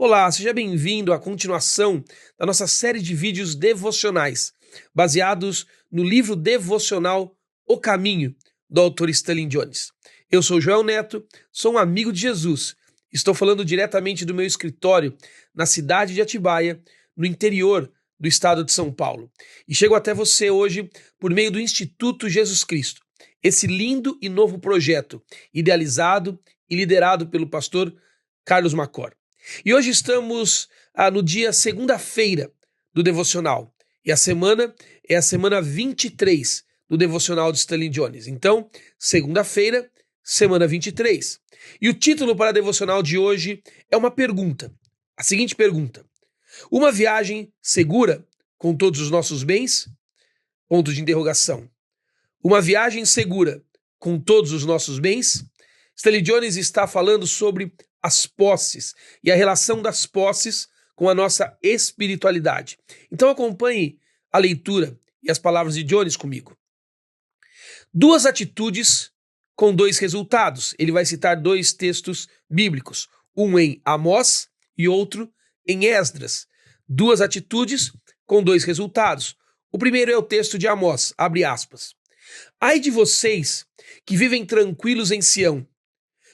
Olá, seja bem-vindo à continuação da nossa série de vídeos devocionais, baseados no livro devocional O Caminho, do autor Stanley Jones. Eu sou Joel Neto, sou um amigo de Jesus. Estou falando diretamente do meu escritório na cidade de Atibaia, no interior do estado de São Paulo. E chego até você hoje por meio do Instituto Jesus Cristo, esse lindo e novo projeto, idealizado e liderado pelo pastor Carlos Macor. E hoje estamos no dia segunda-feira do devocional. E a semana é a semana 23 do devocional de Stanley Jones. Então, segunda-feira, semana 23. E o título para a devocional de hoje é uma pergunta. A seguinte pergunta: uma viagem segura com todos os nossos bens? Ponto de interrogação. Uma viagem segura com todos os nossos bens? Stanley Jones está falando sobre as posses e a relação das posses com a nossa espiritualidade. Então acompanhe a leitura e as palavras de Jones comigo. Duas atitudes com dois resultados. Ele vai citar dois textos bíblicos, um em Amós e outro em Esdras. Duas atitudes com dois resultados. O primeiro é o texto de Amós, abre aspas. Ai de vocês que vivem tranquilos em Sião,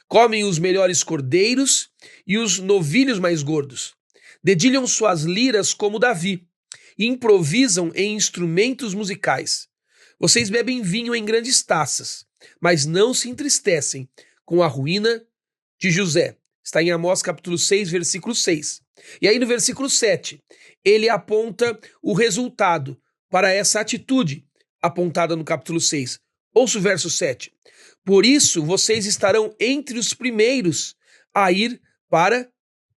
comem os melhores cordeiros e os novilhos mais gordos. Dedilham suas liras como Davi e improvisam em instrumentos musicais. Vocês bebem vinho em grandes taças, mas não se entristecem com a ruína de José. Está em Amós capítulo 6, versículo 6. E aí no versículo 7, ele aponta o resultado para essa atitude apontada no capítulo 6. Ouça o verso 7. Por isso, vocês estarão entre os primeiros a ir para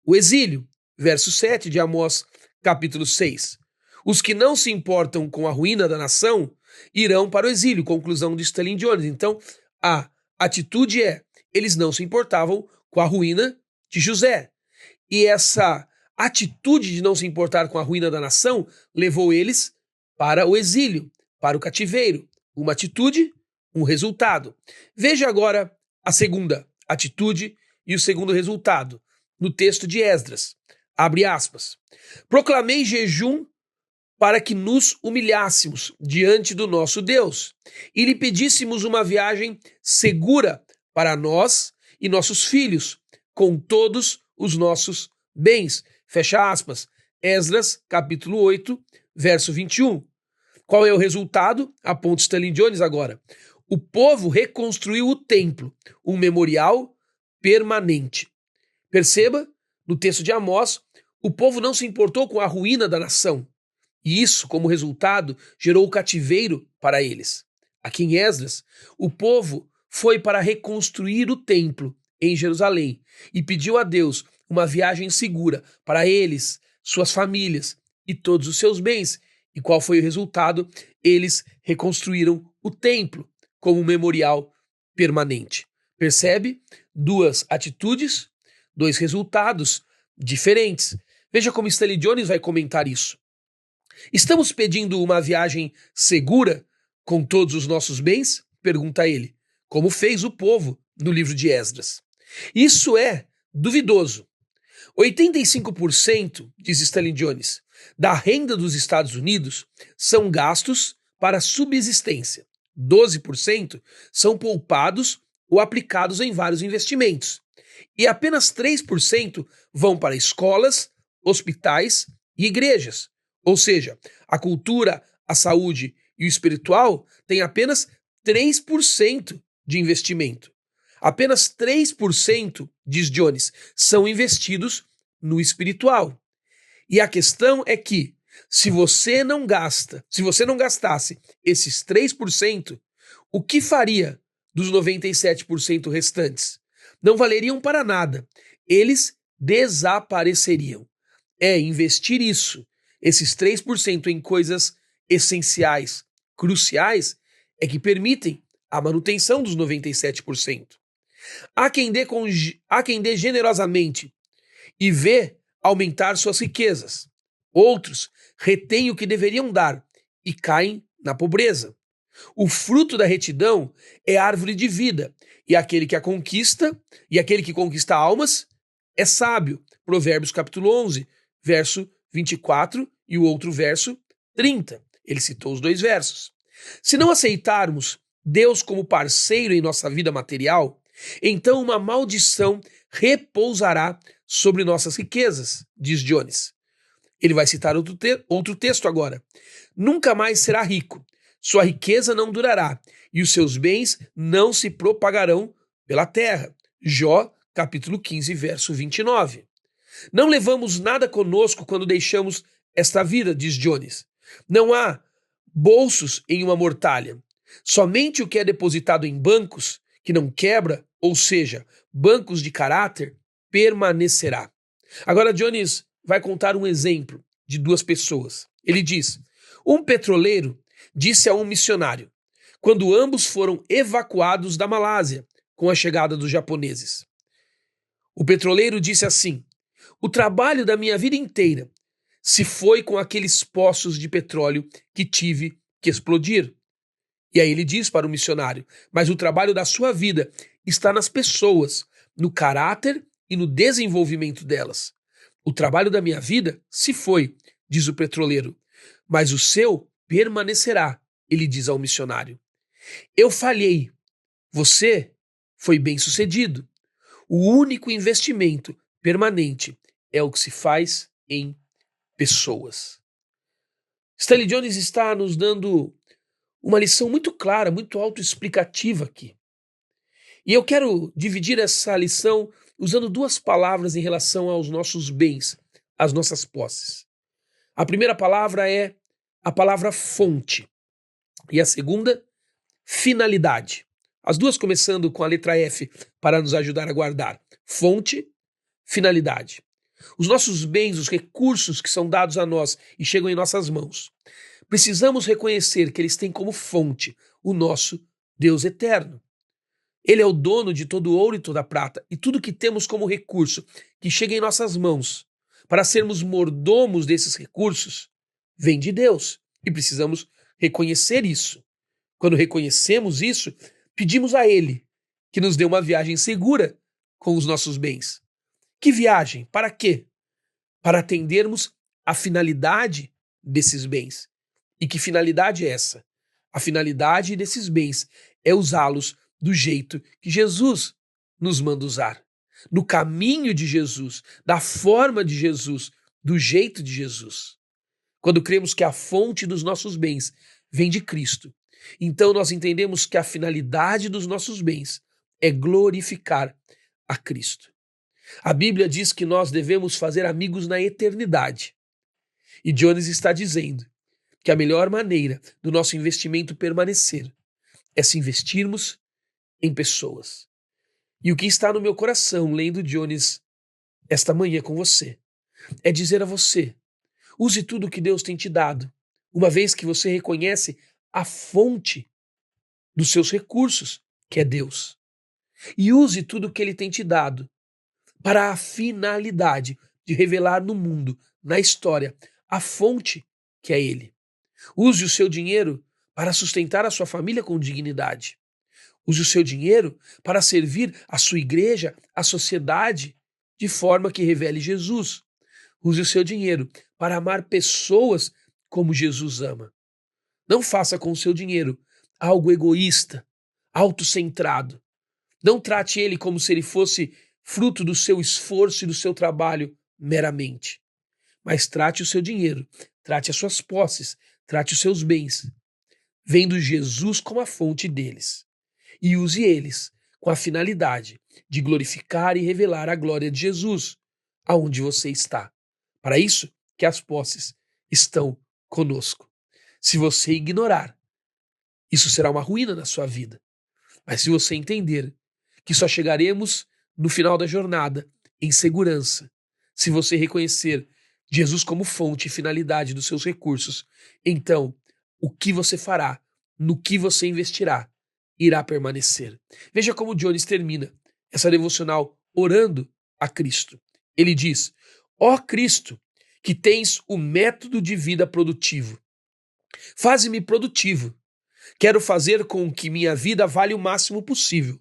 o exílio. Verso 7 de Amós, capítulo 6. Os que não se importam com a ruína da nação irão para o exílio. Conclusão de Stanley Jones. Então, a atitude é, eles não se importavam com a ruína de José. E essa atitude de não se importar com a ruína da nação levou eles para o exílio, para o cativeiro. Uma atitude, um resultado. Veja agora a segunda atitude e o segundo resultado no texto de Esdras. Abre aspas. Proclamei jejum para que nos humilhássemos diante do nosso Deus e lhe pedíssemos uma viagem segura para nós e nossos filhos, com todos os nossos bens. Fecha aspas. Esdras, capítulo 8, verso 21. Qual é o resultado? Aponta Stanley Jones agora. O povo reconstruiu o templo, um memorial permanente. Perceba, no texto de Amós, o povo não se importou com a ruína da nação. E isso, como resultado, gerou o cativeiro para eles. Aqui em Esdras, o povo foi para reconstruir o templo em Jerusalém e pediu a Deus uma viagem segura para eles, suas famílias e todos os seus bens. E qual foi o resultado? Eles reconstruíram o templo como um memorial permanente. Percebe? Duas atitudes, dois resultados diferentes. Veja como Stanley Jones vai comentar isso. Estamos pedindo uma viagem segura com todos os nossos bens? Pergunta ele, como fez o povo no livro de Esdras. Isso é duvidoso. 85%, diz Stanley Jones, da renda dos Estados Unidos são gastos para subsistência. 12% são poupados ou aplicados em vários investimentos. E apenas 3% vão para escolas, hospitais e igrejas. Ou seja, a cultura, a saúde e o espiritual têm apenas 3% de investimento. Apenas 3%, diz Jones, são investidos no espiritual. E a questão é que, se você não gastasse esses 3%, o que faria dos 97% restantes? Não valeriam para nada. Eles desapareceriam. Investir esses 3% em coisas essenciais, cruciais, é que permitem a manutenção dos 97%. Há quem dê generosamente e vê aumentar suas riquezas. Outros retêm o que deveriam dar e caem na pobreza. O fruto da retidão é árvore de vida, e aquele que conquista almas é sábio. Provérbios capítulo 11, verso 24 e o outro verso 30. Ele citou os dois versos. Se não aceitarmos Deus como parceiro em nossa vida material, então uma maldição repousará sobre nossas riquezas, diz Jones. Ele vai citar outro texto agora. Nunca mais será rico, sua riqueza não durará, e os seus bens não se propagarão pela terra. Jó, capítulo 15, verso 29. Não levamos nada conosco quando deixamos esta vida, diz Jones. Não há bolsos em uma mortalha. Somente o que é depositado em bancos, que não quebra, ou seja, bancos de caráter, permanecerá. Agora Jones vai contar um exemplo de duas pessoas. Ele diz: um petroleiro disse a um missionário, quando ambos foram evacuados da Malásia com a chegada dos japoneses. O petroleiro disse assim: o trabalho da minha vida inteira se foi com aqueles poços de petróleo que tive que explodir. E aí ele diz para o missionário: mas o trabalho da sua vida está nas pessoas, no caráter e no desenvolvimento delas. O trabalho da minha vida se foi, diz o petroleiro, mas o seu permanecerá, ele diz ao missionário. Eu falhei, você foi bem-sucedido. O único investimento permanente é o que se faz em pessoas. Stanley Jones está nos dando uma lição muito clara, muito autoexplicativa aqui. E eu quero dividir essa lição usando duas palavras em relação aos nossos bens, às nossas posses. A primeira palavra é a palavra fonte e a segunda, finalidade. As duas começando com a letra F para nos ajudar a guardar. Fonte, finalidade. Os nossos bens, os recursos que são dados a nós e chegam em nossas mãos, precisamos reconhecer que eles têm como fonte o nosso Deus eterno. Ele é o dono de todo o ouro e toda a prata, e tudo que temos como recurso que chega em nossas mãos para sermos mordomos desses recursos vem de Deus, e precisamos reconhecer isso. Quando reconhecemos isso, pedimos a Ele que nos dê uma viagem segura com os nossos bens. Que viagem? Para quê? Para atendermos a finalidade desses bens. E que finalidade é essa? A finalidade desses bens é usá-los do jeito que Jesus nos manda usar. No caminho de Jesus, da forma de Jesus, do jeito de Jesus. Quando cremos que a fonte dos nossos bens vem de Cristo, então nós entendemos que a finalidade dos nossos bens é glorificar a Cristo. A Bíblia diz que nós devemos fazer amigos na eternidade. E Jones está dizendo que a melhor maneira do nosso investimento permanecer é se investirmos em pessoas. E o que está no meu coração, lendo Jones esta manhã com você, é dizer a você: use tudo o que Deus tem te dado, uma vez que você reconhece a fonte dos seus recursos, que é Deus. E use tudo o que Ele tem te dado para a finalidade de revelar no mundo, na história, a fonte que é Ele. Use o seu dinheiro para sustentar a sua família com dignidade. Use o seu dinheiro para servir a sua igreja, a sociedade, de forma que revele Jesus. Use o seu dinheiro para amar pessoas como Jesus ama. Não faça com o seu dinheiro algo egoísta, autocentrado. Não trate ele como se ele fosse fruto do seu esforço e do seu trabalho meramente. Mas trate o seu dinheiro, trate as suas posses, trate os seus bens, vendo Jesus como a fonte deles. E use eles com a finalidade de glorificar e revelar a glória de Jesus aonde você está. Para isso que as posses estão conosco. Se você ignorar, isso será uma ruína na sua vida. Mas se você entender que só chegaremos no final da jornada em segurança, se você reconhecer Jesus como fonte e finalidade dos seus recursos, então o que você fará, no que você investirá, irá permanecer. Veja como Jones termina essa devocional orando a Cristo. Ele diz: ó Cristo, que tens o método de vida produtivo, faze-me produtivo. Quero fazer com que minha vida valha o máximo possível.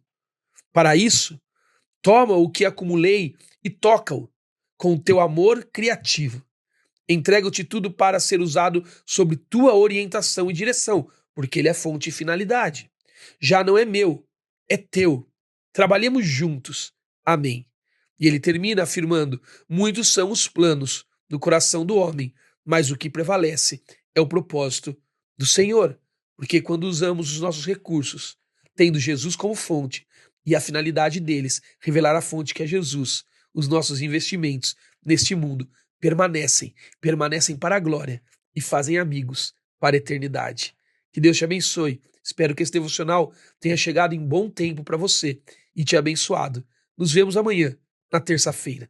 Para isso, Toma o que acumulei e toca-o com o teu amor criativo. Entrego-te tudo para ser usado sob tua orientação e direção, porque ele é fonte e finalidade. Já não é meu, é teu. Trabalhemos juntos. Amém. E ele termina afirmando: muitos são os planos do coração do homem, mas o que prevalece é o propósito do Senhor. Porque quando usamos os nossos recursos, tendo Jesus como fonte e a finalidade deles, revelar a fonte que é Jesus, os nossos investimentos neste mundo permanecem para a glória e fazem amigos para a eternidade. Que Deus te abençoe. Espero que esse devocional tenha chegado em bom tempo para você e te abençoado. Nos vemos amanhã, na terça-feira.